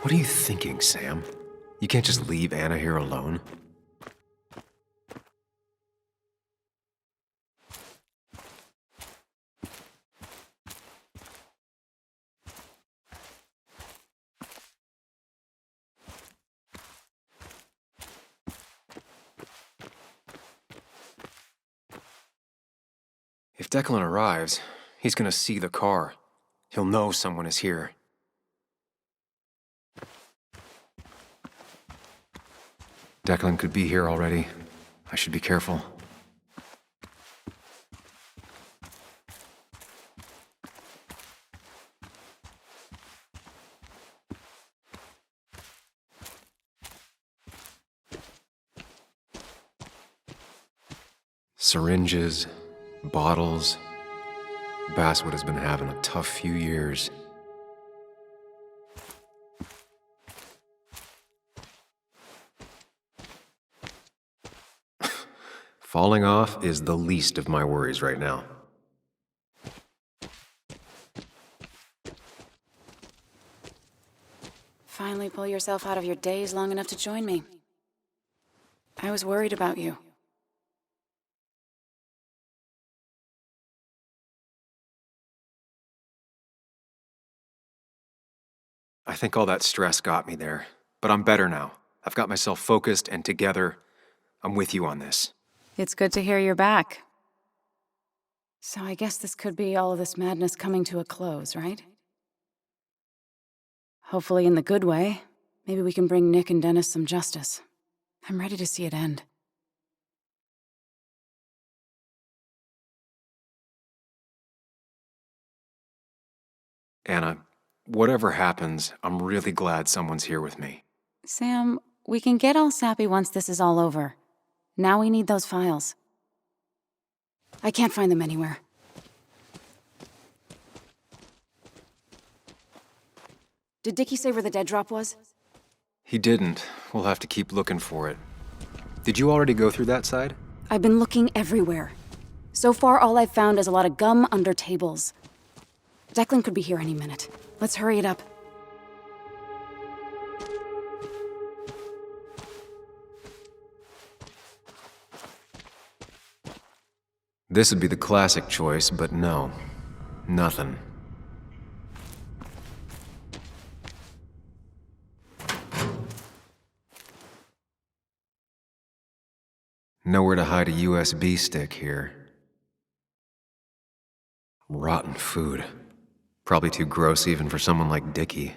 What are you thinking, Sam? You can't just leave Anna here alone. If Declan arrives, he's gonna see the car. He'll know someone is here. Declan could be here already. I should be careful. Syringes, bottles. Basswood has been having a tough few years. Falling off is the least of my worries right now. Finally pull yourself out of your daze long enough to join me. I was worried about you. I think all that stress got me there, but I'm better now. I've got myself focused and together. I'm with you on this. It's good to hear you're back. So I guess this could be all of this madness coming to a close, right? Hopefully in the good way. Maybe we can bring Nick and Dennis some justice. I'm ready to see it end. Anna, whatever happens, I'm really glad someone's here with me. Sam, we can get all sappy once this is all over. Now we need those files. I can't find them anywhere. Did Dickie say where the dead drop was? He didn't. We'll have to keep looking for it. Did you already go through that side? I've been looking everywhere. So far, all I've found is a lot of gum under tables. Declan could be here any minute. Let's hurry it up. This would be the classic choice, but no. Nothing. Nowhere to hide a USB stick here. Rotten food. Probably too gross even for someone like Dickie.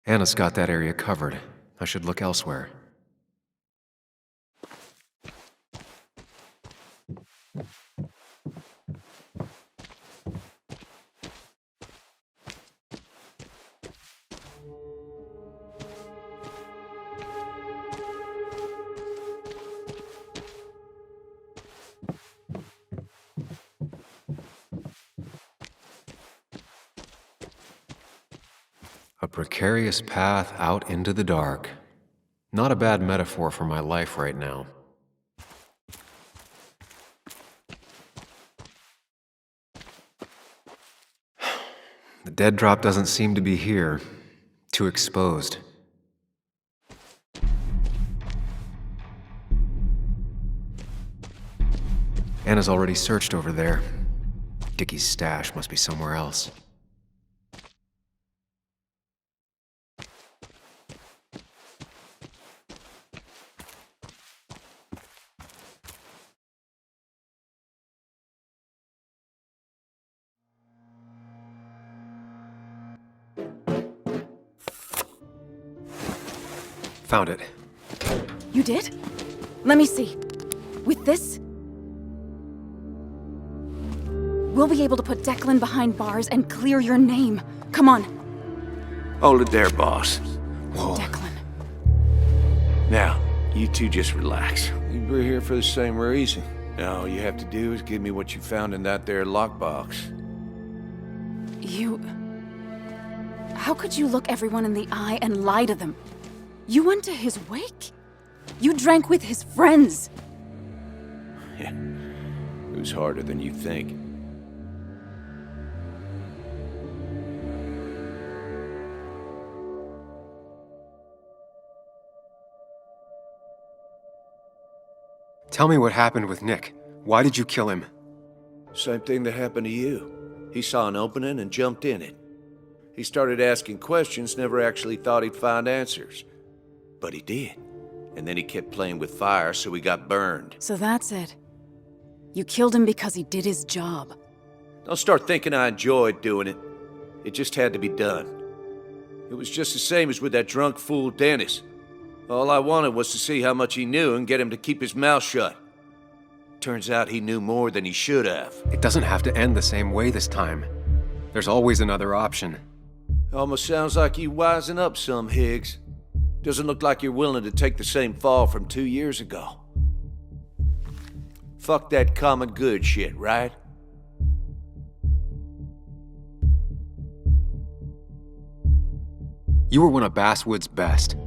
Anna's got that area covered. I should look elsewhere. A precarious path out into the dark. Not a bad metaphor for my life right now. The dead drop doesn't seem to be here. Too exposed. Anna's already searched over there. Dickie's stash must be somewhere else. Found it. You did? Let me see. With this, we'll be able to put Declan behind bars and clear your name. Come on. Hold it there, boss. Whoa. Declan. Now, you two just relax. We're here for the same reason. All you have to do is give me what you found in that there lockbox. You... How could you look everyone in the eye and lie to them? You went to his wake? You drank with his friends. Yeah, it was harder than you think. Tell me what happened with Nick. Why did you kill him? Same thing that happened to you. He saw an opening and jumped in it. He started asking questions, never actually thought he'd find answers. But he did. And then he kept playing with fire, so he got burned. So that's it. You killed him because he did his job. Don't start thinking I enjoyed doing it. It just had to be done. It was just the same as with that drunk fool Dennis. All I wanted was to see how much he knew and get him to keep his mouth shut. Turns out he knew more than he should have. It doesn't have to end the same way this time. There's always another option. Almost sounds like you wising up some, Higgs. Doesn't look like you're willing to take the same fall from 2 years ago. Fuck that common good shit, right? You were one of Basswood's best.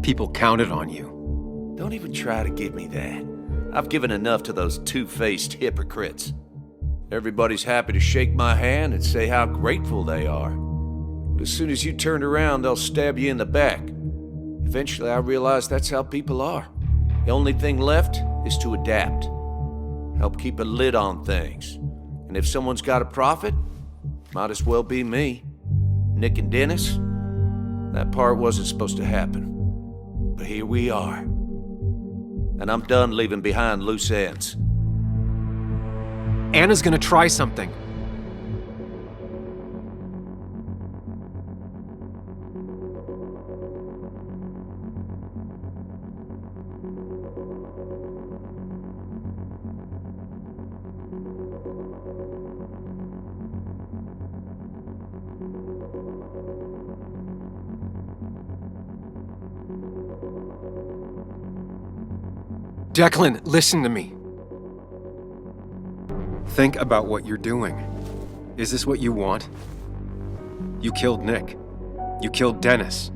People counted on you. Don't even try to give me that. I've given enough to those two-faced hypocrites. Everybody's happy to shake my hand and say how grateful they are. But as soon as you turn around, they'll stab you in the back. Eventually, I realized that's how people are. The only thing left is to adapt. Help keep a lid on things. And if someone's got a profit, might as well be me. Nick and Dennis, that part wasn't supposed to happen. But here we are. And I'm done leaving behind loose ends. Anna's gonna try something. Declan, listen to me. Think about what you're doing. Is this what you want? You killed Nick. You killed Dennis.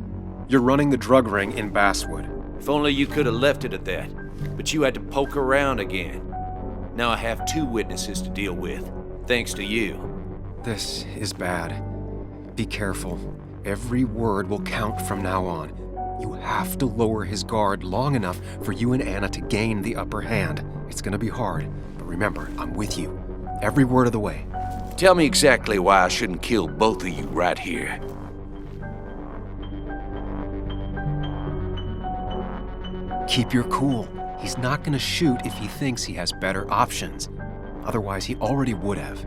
You're running the drug ring in Basswood. If only you could have left it at that. But you had to poke around again. Now I have 2 witnesses to deal with, thanks to you. This is bad. Be careful. Every word will count from now on. You have to lower his guard long enough for you and Anna to gain the upper hand. It's gonna be hard, but remember, I'm with you. Every word of the way. Tell me exactly why I shouldn't kill both of you right here. Keep your cool. He's not gonna shoot if he thinks he has better options. Otherwise, he already would have.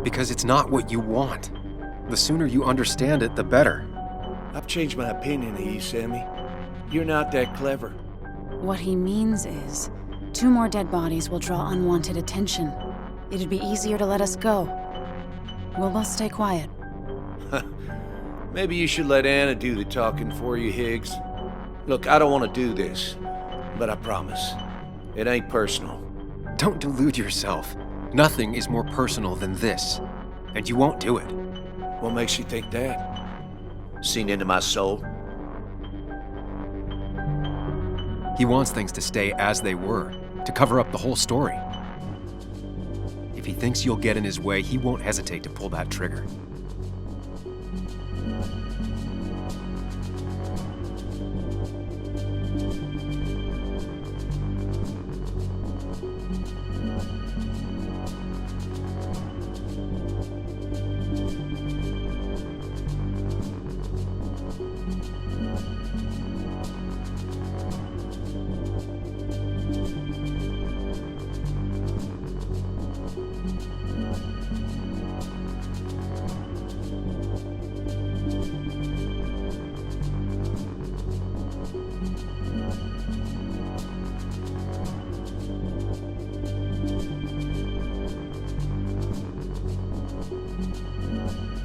Because it's not what you want. The sooner you understand it, the better. I've changed my opinion of you, Sammy. You're not that clever. What he means is, 2 more dead bodies will draw unwanted attention. It'd be easier to let us go. We'll both stay quiet. Maybe you should let Anna do the talking for you, Higgs. Look, I don't want to do this, but I promise, it ain't personal. Don't delude yourself. Nothing is more personal than this. And you won't do it. What makes you think that? Seen into my soul? He wants things to stay as they were, to cover up the whole story. If he thinks you'll get in his way, he won't hesitate to pull that trigger.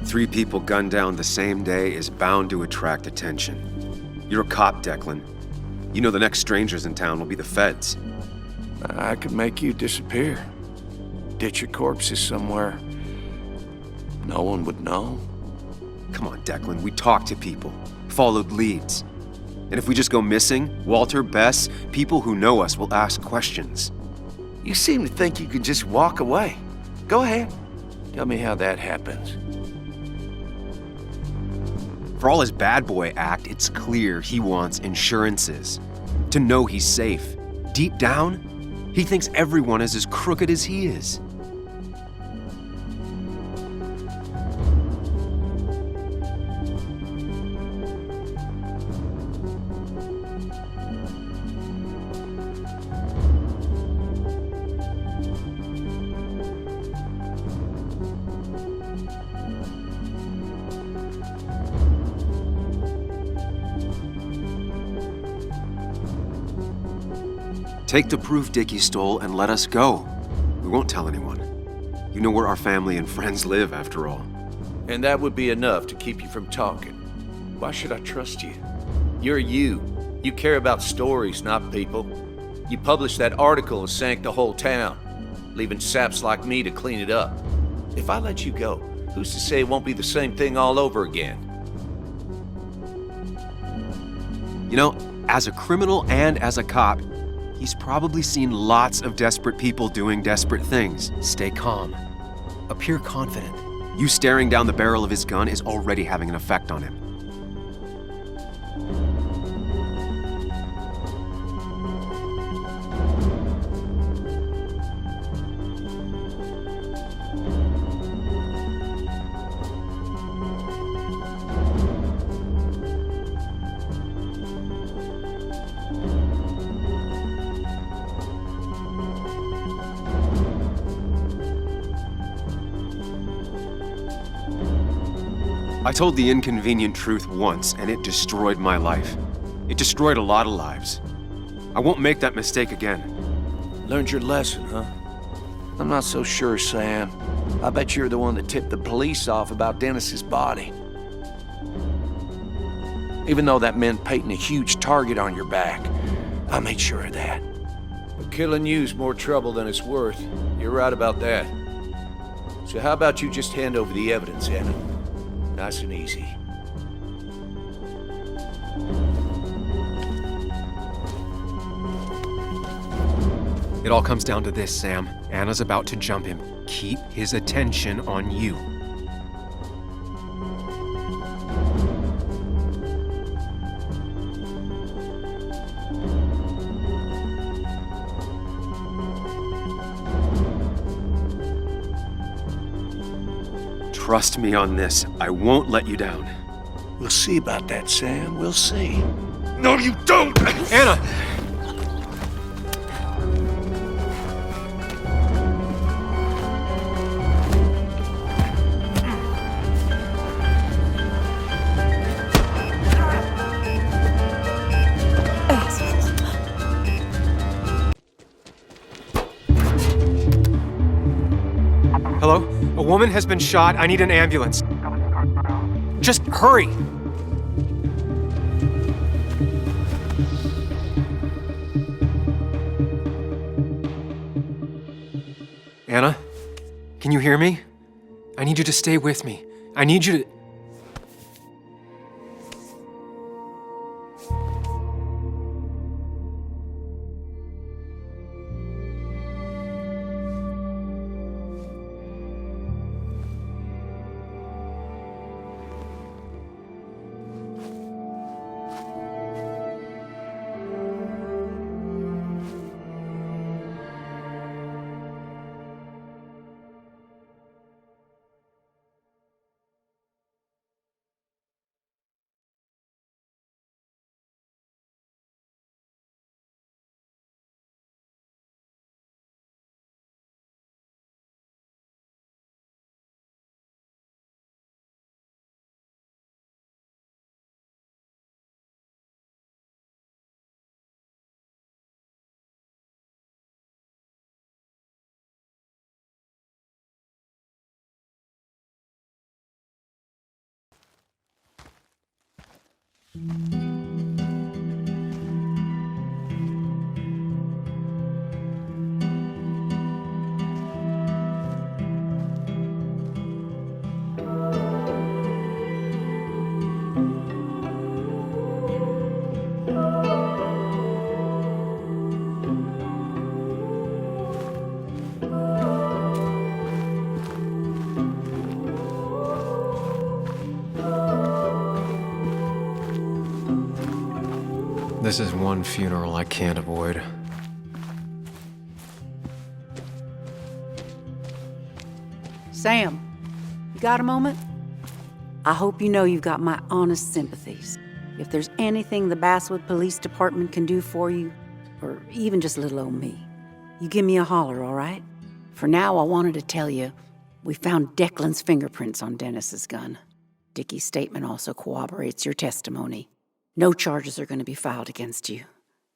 3 people gunned down the same day is bound to attract attention. You're a cop, Declan. You know the next strangers in town will be the feds. I could make you disappear. Ditch your corpses somewhere. No one would know. Come on, Declan, we talked to people, followed leads. And if we just go missing, Walter, Bess, people who know us will ask questions. You seem to think you can just walk away. Go ahead. Tell me how that happens. For all his bad boy act, it's clear he wants insurances. To know he's safe. Deep down, he thinks everyone is as crooked as he is. Take the proof Dickie stole and let us go. We won't tell anyone. You know where our family and friends live, after all. And that would be enough to keep you from talking. Why should I trust you? You're you. You care about stories, not people. You published that article and sank the whole town, leaving saps like me to clean it up. If I let you go, who's to say it won't be the same thing all over again? You know, as a criminal and as a cop, he's probably seen lots of desperate people doing desperate things. Stay calm. Appear confident. You staring down the barrel of his gun is already having an effect on him. I told the inconvenient truth once, and it destroyed my life. It destroyed a lot of lives. I won't make that mistake again. Learned your lesson, huh? I'm not so sure, Sam. I bet you're the one that tipped the police off about Dennis's body. Even though that meant painting a huge target on your back, I made sure of that. But killing you's more trouble than it's worth. You're right about that. So how about you just hand over the evidence, Anna? Nice and easy. It all comes down to this, Sam. Anna's about to jump him. Keep his attention on you. Trust me on this. I won't let you down. We'll see about that, Sam. We'll see. No, you don't! Anna! Hello? A woman has been shot. I need an ambulance. Just hurry! Anna? Can you hear me? I need you to stay with me. I need you to... This is one funeral I can't avoid. Sam, you got a moment? I hope you know you've got my honest sympathies. If there's anything the Basswood Police Department can do for you, or even just little old me, you give me a holler, all right? For now, I wanted to tell you, we found Declan's fingerprints on Dennis's gun. Dickie's statement also corroborates your testimony. No charges are going to be filed against you.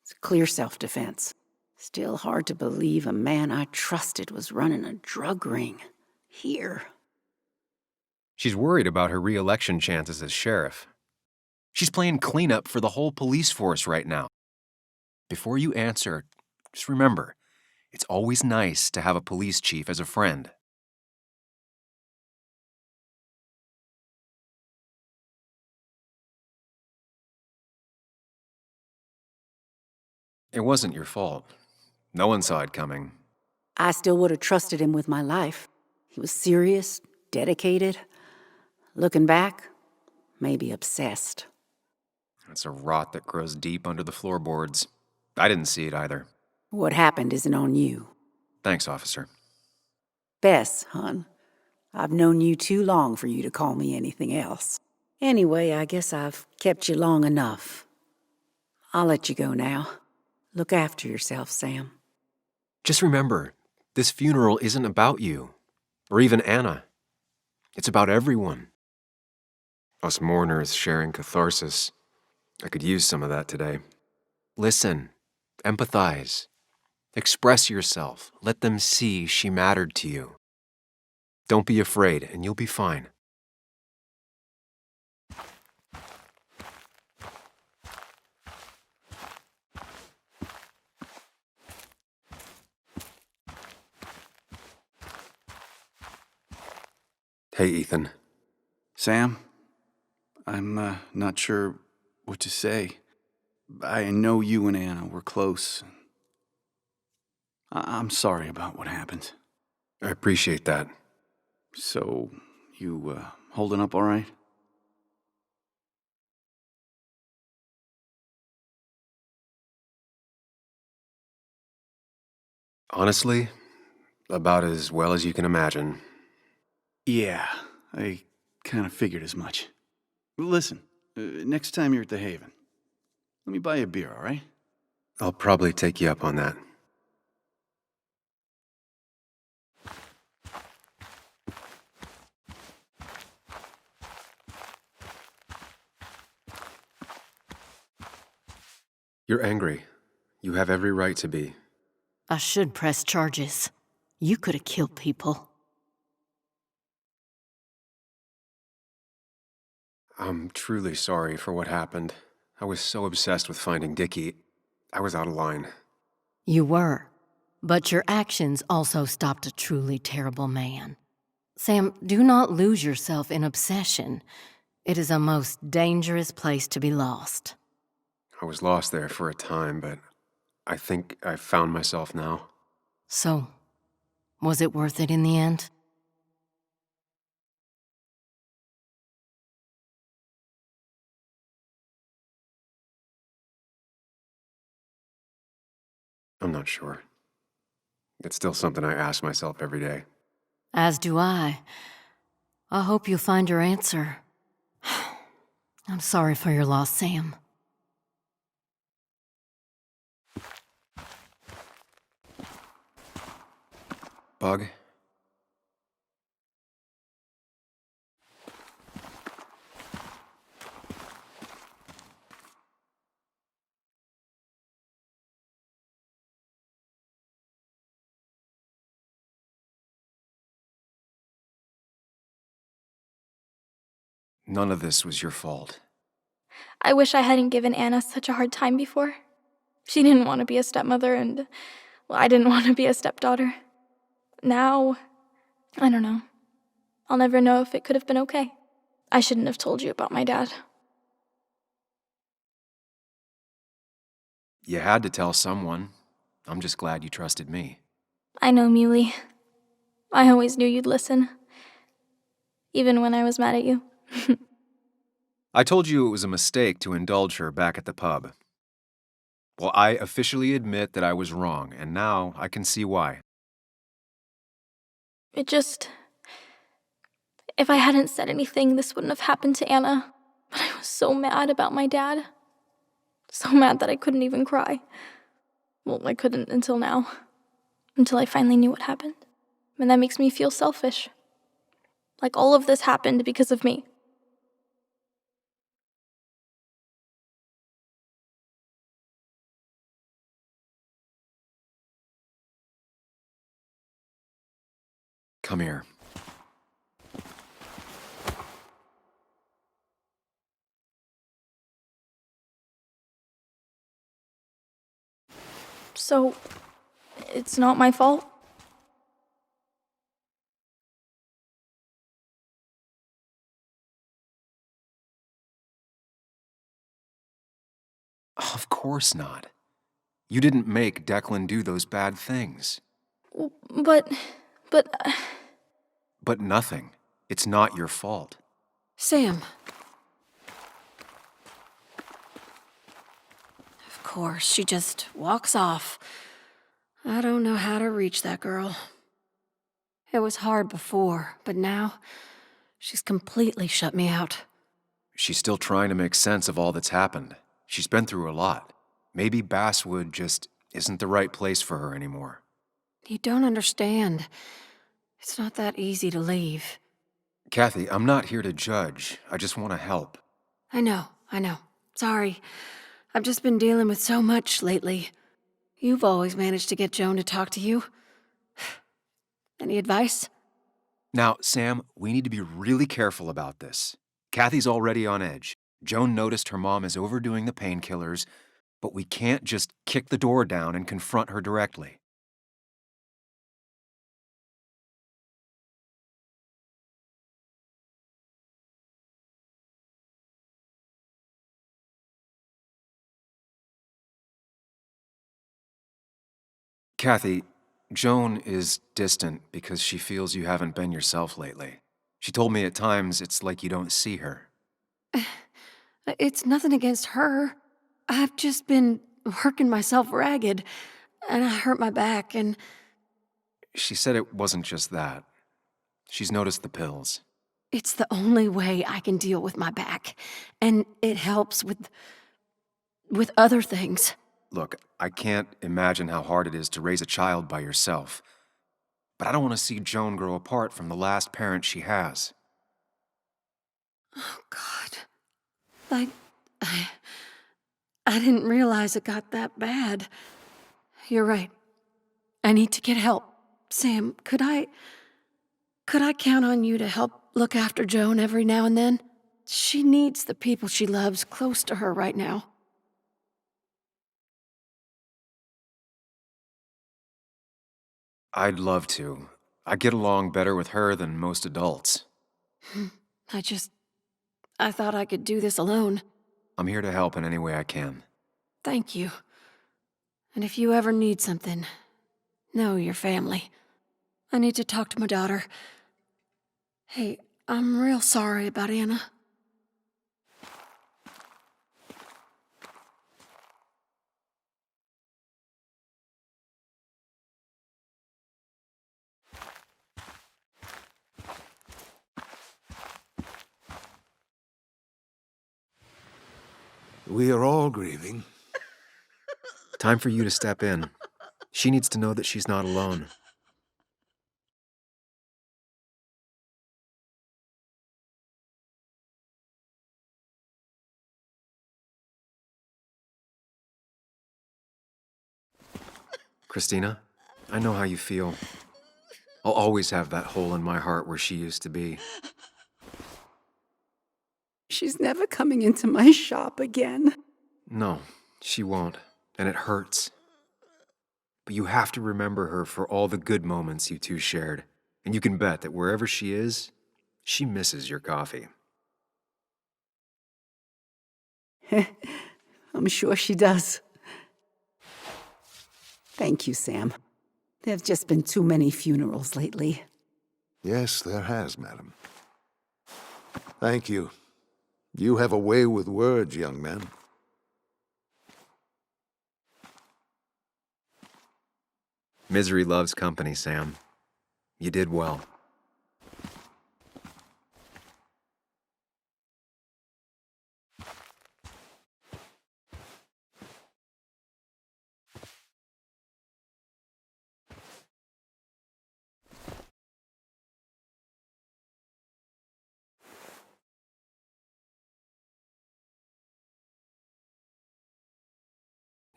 It's clear self-defense. Still hard to believe a man I trusted was running a drug ring. Here. She's worried about her re-election chances as sheriff. She's playing cleanup for the whole police force right now. Before you answer, just remember, it's always nice to have a police chief as a friend. It wasn't your fault. No one saw it coming. I still would have trusted him with my life. He was serious, dedicated. Looking back, maybe obsessed. It's a rot that grows deep under the floorboards. I didn't see it either. What happened isn't on you. Thanks, officer. Bess, hon, I've known you too long for you to call me anything else. Anyway, I guess I've kept you long enough. I'll let you go now. Look after yourself, Sam. Just remember, this funeral isn't about you, or even Anna. It's about everyone. Us mourners sharing catharsis. I could use some of that today. Listen, empathize, express yourself. Let them see she mattered to you. Don't be afraid, and you'll be fine. Hey, Ethan. Sam, I'm not sure what to say. I know you and Anna were close. I'm sorry about what happened. I appreciate that. So, you holding up all right? Honestly, about as well as you can imagine. Yeah, I kind of figured as much. Listen, next time you're at the Haven, let me buy you a beer, all right? I'll probably take you up on that. You're angry. You have every right to be. I should press charges. You could have killed people. I'm truly sorry for what happened. I was so obsessed with finding Dickie, I was out of line. You were. But your actions also stopped a truly terrible man. Sam, do not lose yourself in obsession. It is a most dangerous place to be lost. I was lost there for a time, but I think I found myself now. So, was it worth it in the end? I'm not sure. It's still something I ask myself every day. As do I. I hope you'll find your answer. I'm sorry for your loss, Sam. Bug? None of this was your fault. I wish I hadn't given Anna such a hard time before. She didn't want to be a stepmother, and, well, I didn't want to be a stepdaughter. Now, I don't know. I'll never know if it could have been okay. I shouldn't have told you about my dad. You had to tell someone. I'm just glad you trusted me. I know, Muley. I always knew you'd listen. Even when I was mad at you. I told you it was a mistake to indulge her back at the pub. Well, I officially admit that I was wrong, and now I can see why. If I hadn't said anything, this wouldn't have happened to Anna. But I was so mad about my dad. So mad that I couldn't even cry. Well, I couldn't until now. Until I finally knew what happened. And that makes me feel selfish. Like all of this happened because of me. Come here. So, it's not my fault? Of course not. You didn't make Declan do those bad things. But... But nothing. It's not your fault. Sam. Of course, she just walks off. I don't know how to reach that girl. It was hard before, but now she's completely shut me out. She's still trying to make sense of all that's happened. She's been through a lot. Maybe Basswood just isn't the right place for her anymore. You don't understand. It's not that easy to leave. Kathy, I'm not here to judge. I just want to help. I know. Sorry. I've just been dealing with so much lately. You've always managed to get Joan to talk to you. Any advice? Now, Sam, we need to be really careful about this. Kathy's already on edge. Joan noticed her mom is overdoing the painkillers, but we can't just kick the door down and confront her directly. Kathy, Joan is distant because she feels you haven't been yourself lately. She told me at times it's like you don't see her. It's nothing against her. I've just been working myself ragged, and I hurt my back, and... She said it wasn't just that. She's noticed the pills. It's the only way I can deal with my back, and it helps with other things. Look, I can't imagine how hard it is to raise a child by yourself. But I don't want to see Joan grow apart from the last parent she has. Oh, God. I didn't realize it got that bad. You're right. I need to get help. Sam, could I count on you to help look after Joan every now and then? She needs the people she loves close to her right now. I'd love to. I get along better with her than most adults. I thought I could do this alone. I'm here to help in any way I can. Thank you. And if you ever need something, know your family. I need to talk to my daughter. Hey, I'm real sorry about Anna. We are all grieving. Time for you to step in. She needs to know that she's not alone. Christina, I know how you feel. I'll always have that hole in my heart where she used to be. She's never coming into my shop again. No, she won't, and it hurts. But you have to remember her for all the good moments you two shared, and you can bet that wherever she is, she misses your coffee. I'm sure she does. Thank you, Sam. There have just been too many funerals lately. Yes, there has, madam. Thank you. You have a way with words, young man. Misery loves company, Sam. You did well.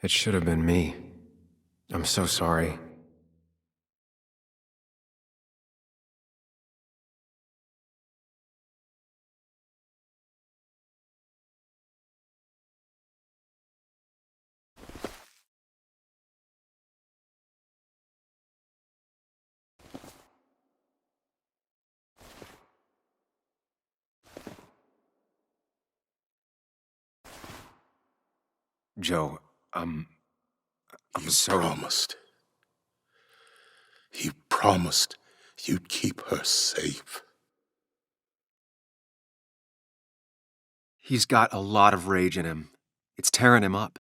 It should have been me. I'm so sorry. Joe, I'm so... promised. You promised you'd keep her safe. He's got a lot of rage in him. It's tearing him up.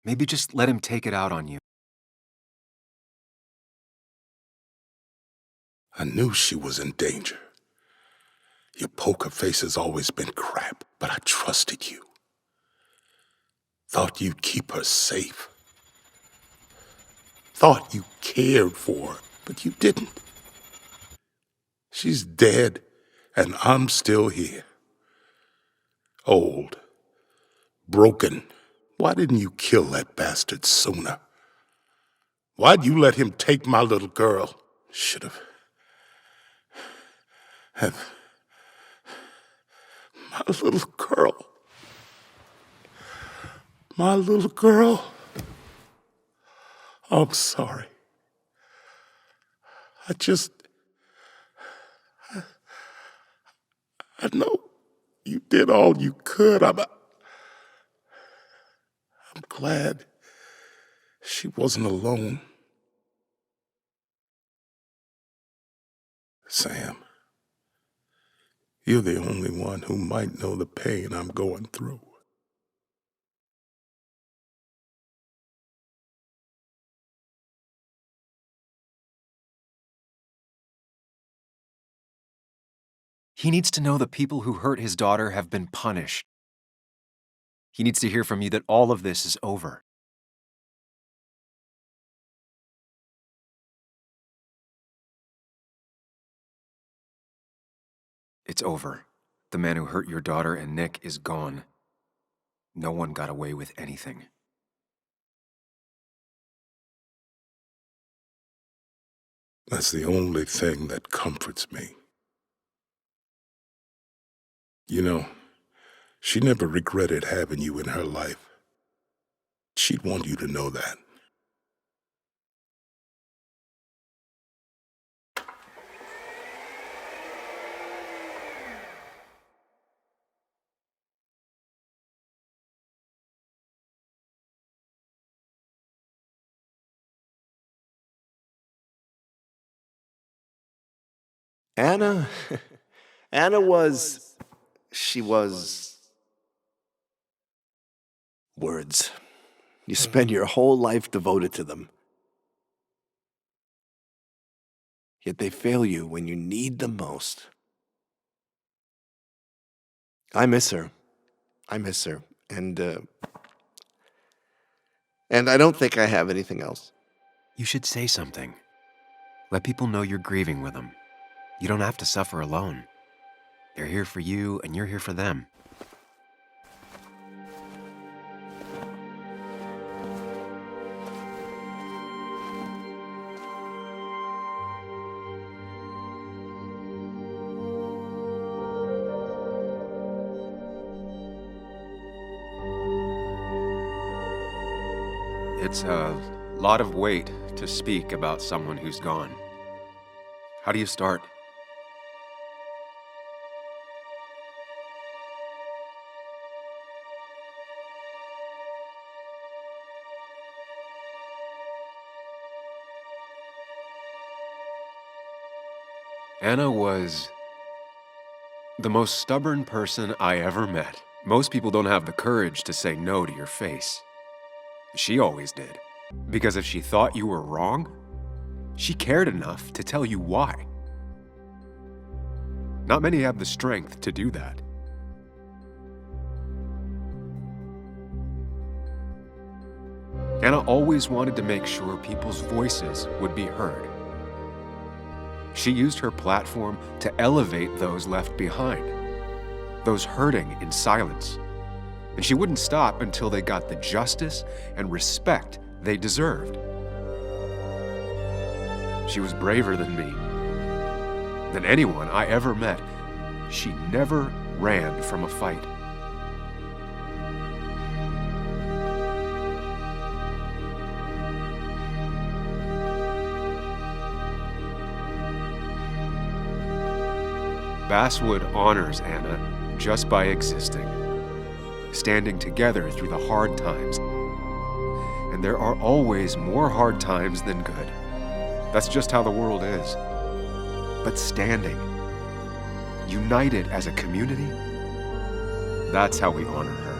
Maybe just let him take it out on you. I knew she was in danger. Your poker face has always been crap, but I trusted you. Thought you'd keep her safe. Thought you cared for her, but you didn't. She's dead, and I'm still here. Old. Broken. Why didn't you kill that bastard sooner? Why'd you let him take my little girl? Should have. My little girl. My little girl. I'm sorry. I know you did all you could. I'm glad she wasn't alone. Sam, you're the only one who might know the pain I'm going through. He needs to know the people who hurt his daughter have been punished. He needs to hear from you that all of this is over. It's over. The man who hurt your daughter and Nick is gone. No one got away with anything. That's the only thing that comforts me. You know, she never regretted having you in her life. She'd want you to know that. Anna? Anna was... She was... Words. You spend your whole life devoted to them. Yet they fail you when you need them most. I miss her. I miss her. And I don't think I have anything else. You should say something. Let people know you're grieving with them. You don't have to suffer alone. They're here for you, and you're here for them. It's a lot of weight to speak about someone who's gone. How do you start? Anna was the most stubborn person I ever met. Most people don't have the courage to say no to your face. She always did. Because if she thought you were wrong, she cared enough to tell you why. Not many have the strength to do that. Anna always wanted to make sure people's voices would be heard. She used her platform to elevate those left behind, those hurting in silence. And she wouldn't stop until they got the justice and respect they deserved. She was braver than me, than anyone I ever met. She never ran from a fight. Basswood honors Anna just by existing, standing together through the hard times. And there are always more hard times than good. That's just how the world is. But standing, united as a community, that's how we honor her.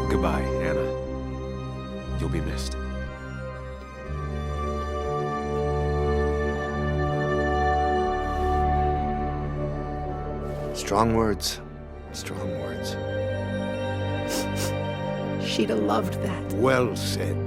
Goodbye, Anna. You'll be missed. Strong words. Strong words. She'd have loved that. Well said.